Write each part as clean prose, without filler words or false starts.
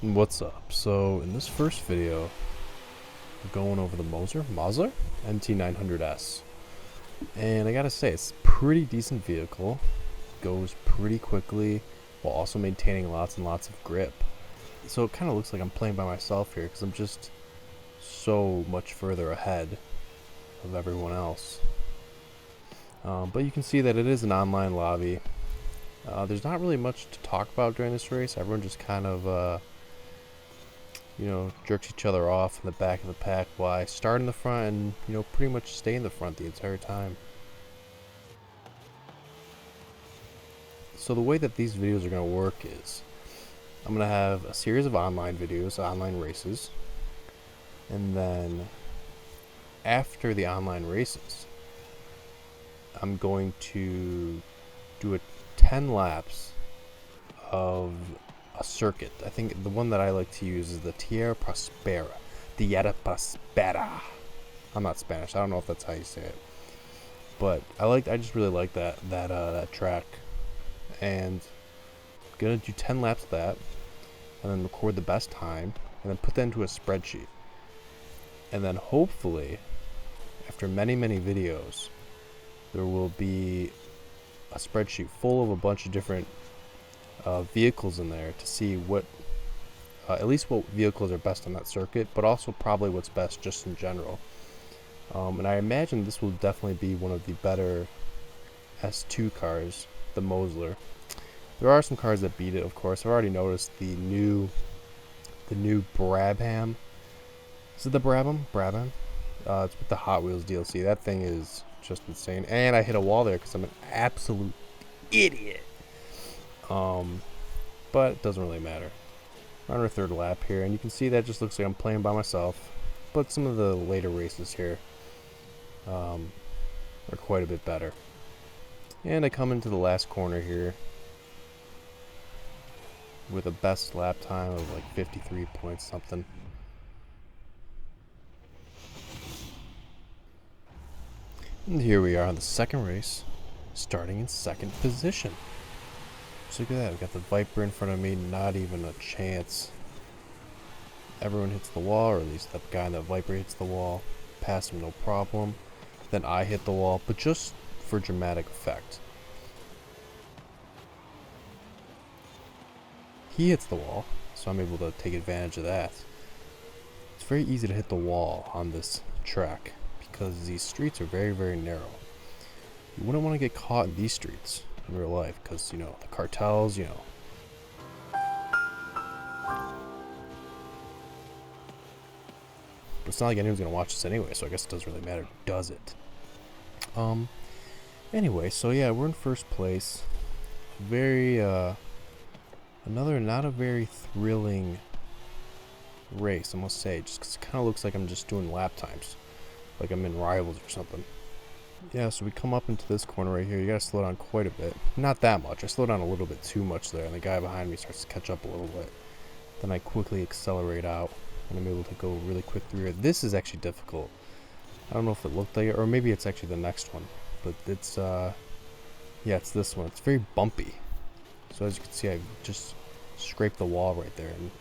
What's up? So in this first video, we're going over the Mosler MT900S, and I gotta say it's a pretty decent vehicle. Goes pretty quickly while also maintaining lots and lots of grip. So it kind of looks like I'm playing by myself here because I'm just so much further ahead of everyone else. But you can see that it is an online lobby. There's not really much to talk about during this race. Everyone just kind of jerks each other off in the back of the pack while I start in the front and, pretty much stay in the front the entire time. So the way that these videos are going to work is I'm going to have a series of online videos, online races, and then after the online races, I'm going to do 10 laps of a circuit. I think the one that I like to use is the Tierra Prospera. I'm not Spanish. I don't know if that's how you say it, but I just really like that track, and I'm gonna do 10 laps of that, and then record the best time, and then put that into a spreadsheet, and then hopefully, after many videos, there will be a spreadsheet full of a bunch of different vehicles in there to see what at least what vehicles are best on that circuit, but also probably what's best just in general. And I imagine this will definitely be one of the better S2 cars, the Mosler. There are some cars that beat it, of course. I've already noticed the new Brabham. Is it the Brabham? It's with the Hot Wheels DLC. That thing is just insane. And I hit a wall there because I'm an absolute idiot. But it doesn't really matter. We're on our third lap here, and you can see that just looks like I'm playing by myself. But some of the later races here are quite a bit better. And I come into the last corner here with a best lap time of like 53 points something. And here we are on the second race, starting in second position. So look at that, we got the Viper in front of me, not even a chance. Everyone hits the wall, or at least that guy in the Viper hits the wall. Pass him, no problem. Then I hit the wall, but just for dramatic effect. He hits the wall, so I'm able to take advantage of that. It's very easy to hit the wall on this track because these streets are very narrow. You wouldn't want to get caught in these streets in real life because, the cartels, But it's not like anyone's going to watch this anyway, so I guess it doesn't really matter, does it? Anyway, so yeah, we're in first place. Another not a very thrilling race, I must say, just because it kind of looks like I'm just doing lap times. Like I'm in Rivals or something. Yeah, so we come up into this corner right here. You gotta slow down quite a bit. Not that much. I slow down a little bit too much there, and the guy behind me starts to catch up a little bit. Then I quickly accelerate out, and I'm able to go really quick through here. This is actually difficult. I don't know if it looked like it, or maybe it's actually the next one. But it's, yeah, it's this one. It's very bumpy. So as you can see, I just scraped the wall right there. And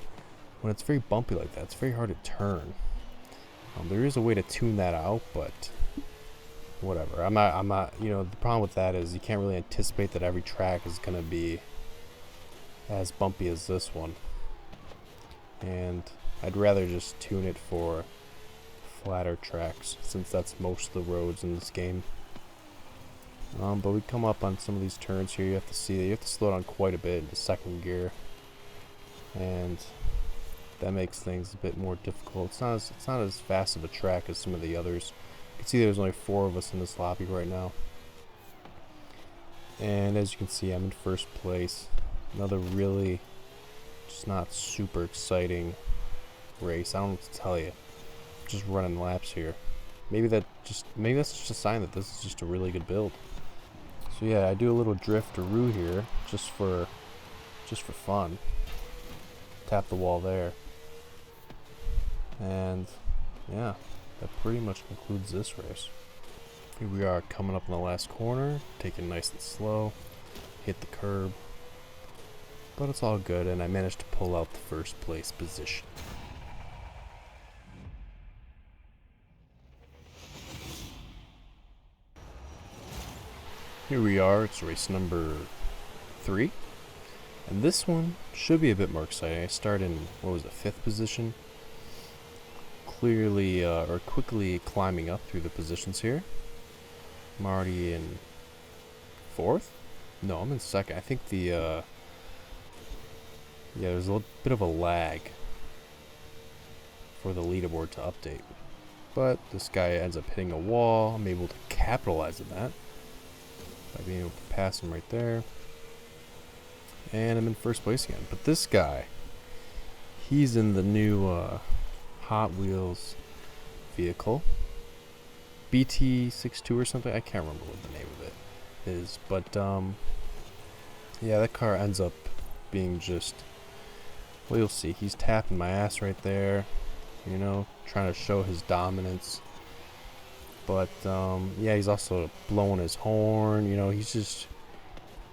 when it's very bumpy like that, it's very hard to turn. There is a way to tune that out, but whatever. I'm not, the problem with that is you can't really anticipate that every track is going to be as bumpy as this one. And I'd rather just tune it for flatter tracks, since that's most of the roads in this game. But we come up on some of these turns here. You have to see that you have to slow down quite a bit into second gear, and that makes things a bit more difficult. It's not as fast of a track as some of the others. You can see there's only 4 of us in this lobby right now. And as you can see, I'm in first place. Another really just not super exciting race. I don't know what to tell you. I'm just running laps here. Maybe that's just a sign that this is just a really good build. So yeah, I do a little driftaroo here just for fun. Tap the wall there. And yeah, that pretty much concludes this race. Here we are coming up in the last corner, taking it nice and slow, hit the curb. but it's all good, and I managed to pull out the first place position. Here we are, it's race number 3, and this one should be a bit more exciting. I start in, what was it, 5th position, quickly climbing up through the positions here. I'm already in 4th? No, I'm in 2nd. I think yeah, there's a little bit of a lag for the leaderboard to update. But this guy ends up hitting a wall. I'm able to capitalize on that by being able to pass him right there. And I'm in 1st place again. But this guy, he's in the new Hot Wheels vehicle. BT62 or something. I can't remember what the name of it is. But, yeah, that car ends up being just... Well, you'll see. He's tapping my ass right there. You know, trying to show his dominance. But, yeah, he's also blowing his horn. You know, he's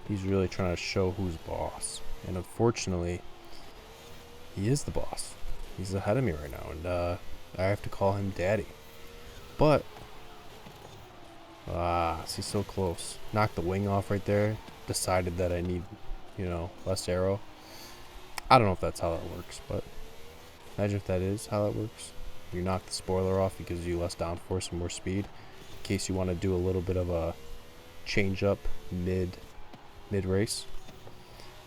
really trying to show who's boss. And unfortunately, he is the boss. He's ahead of me right now. And, I have to call him daddy. But, he's so close. Knocked the wing off right there. Decided that I need, you know, less aero. I don't know if that's how that works, but imagine if that is how that works. You knock the spoiler off, it gives you less downforce and more speed, in case you want to do a little bit of a change up mid race.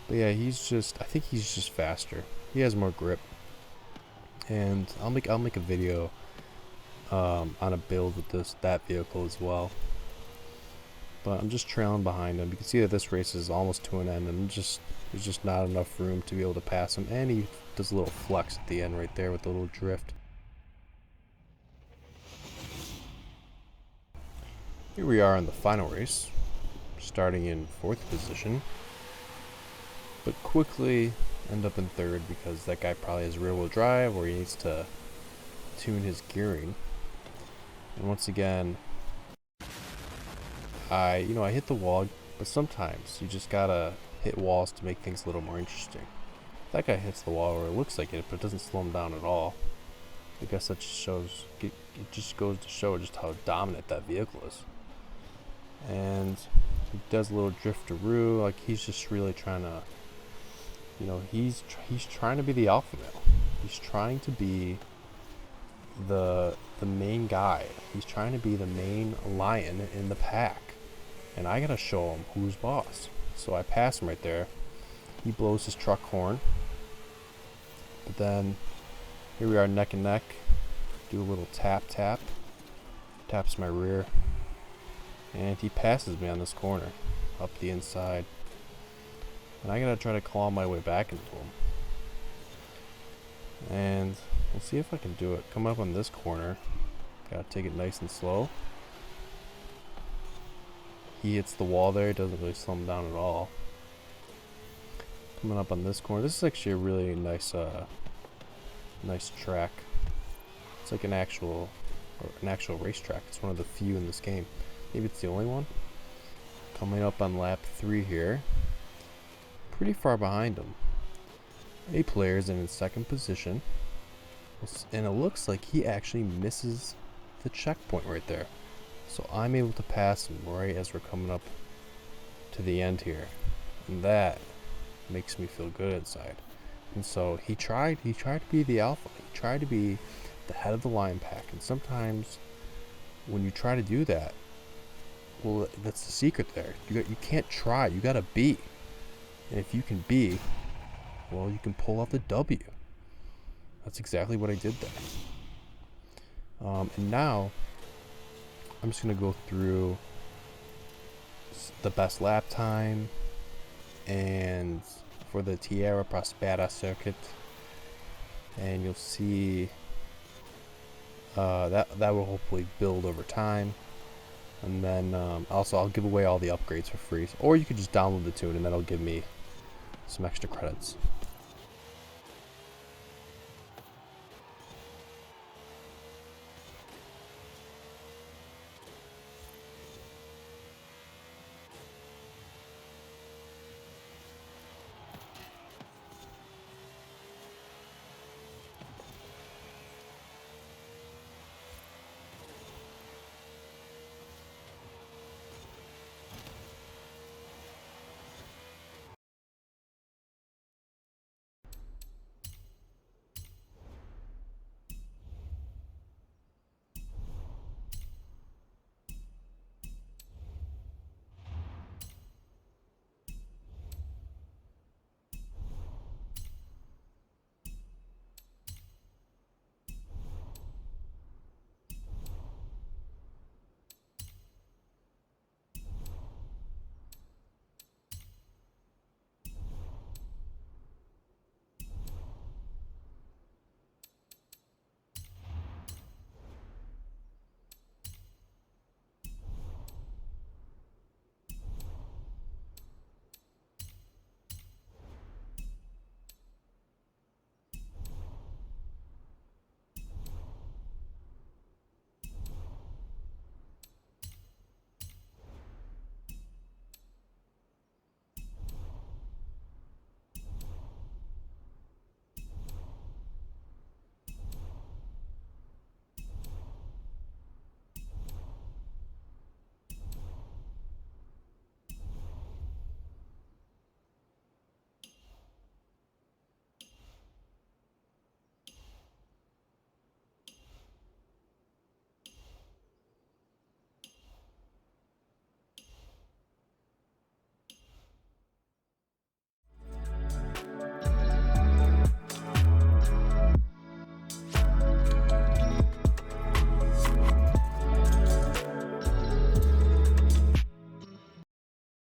But yeah, I think he's just faster. He has more grip, and I'll make a video on a build with that vehicle as well. But I'm just trailing behind him. You can see that this race is almost to an end, and there's just not enough room to be able to pass him. And he does a little flex at the end right there with a little drift. Here we are in the final race, starting in 4th position, but quickly end up in 3rd because that guy probably has rear-wheel drive, or he needs to tune his gearing. And once again, I hit the wall, but sometimes you just gotta hit walls to make things a little more interesting. That guy hits the wall, or it looks like it, but it doesn't slow him down at all. I guess that just shows, it just goes to show just how dominant that vehicle is. And he does a little drifteroo, like he's just really trying to, you know, he's trying to be the alpha male. He's trying to be the main guy. He's trying to be the main lion in the pack. And I gotta show him who's boss. So I pass him right there. He blows his truck horn. But then here we are neck and neck. Do a little tap. Taps my rear. And he passes me on this corner. Up the inside. And I gotta try to claw my way back into him. And we'll see if I can do it. Come up on this corner. Gotta take it nice and slow. He hits the wall there. It doesn't really slow him down at all. Coming up on this corner. This is actually a really nice track. It's like an actual racetrack. It's one of the few in this game. Maybe it's the only one. Coming up on lap 3 here. Pretty far behind him. A player is in 2nd position. And it looks like he actually misses the checkpoint right there. So I'm able to pass him right as we're coming up to the end here. And that makes me feel good inside. And so he tried to be the alpha. He tried to be the head of the lion pack. And sometimes when you try to do that, well, that's the secret there. You can't try. You gotta be. And if you can be, well, you can pull off the W. That's exactly what I did there. And now I'm just gonna go through the best lap time and for the Tierra Prospera circuit, and you'll see that will hopefully build over time. And then also I'll give away all the upgrades for free, or you could just download the tune and that'll give me some extra credits.